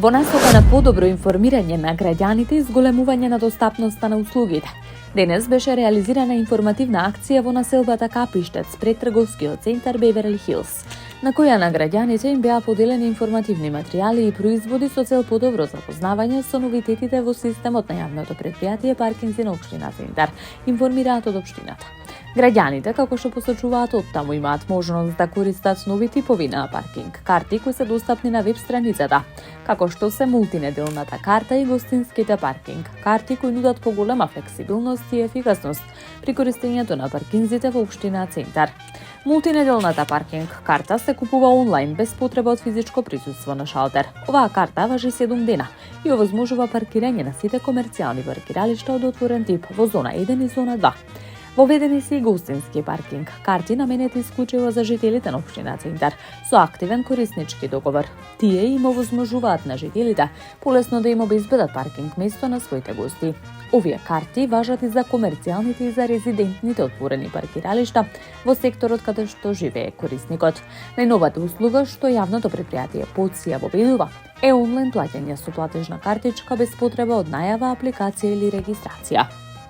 Во насока на подобро информирање на граѓаните и зголемување на достапноста на услугите, денес беше реализирана информативна акција во населбата Капиштец пред трговскиот центар Беверли Хилс, на која на граѓаните им беа поделени информативни материјали и производи со цел подобро запознавање со новитетите во системот на јавното предпријатие паркинзи на општина Центар, информираат од општината. Граѓаните, како што посочуваат оттаму, имаат можност да користат нови типови на паркинг карти кои се достапни на веб страницата, како што се мултинеделната карта и гостинските паркинг карти кои нудат поголема флексибилност и ефикасност при користењето на паркинзите во општина Центар. Мултинеделната паркинг карта се купува онлайн без потреба од физичко присуство на шалтер. Оваа карта важи 7 дена и овозможува паркирање на сите комерцијални паркиралишта од отворен тип во зона 1 и зона 2. Воведени се и гостински паркинг карти наменети исклучиво за жителите на општина Центар со активен кориснички договор. Тие им овозможуваат на жителите полесно да им обезбедат паркинг место на своите гости. Овие карти важат и за комерцијалните и за резидентните отворени паркиралишта во секторот каде што живее корисникот. Најновата услуга што јавното предпријатие ПОЦ ја воведува е онлайн плаќање со платежна картичка без потреба од најава, апликација или регистрација.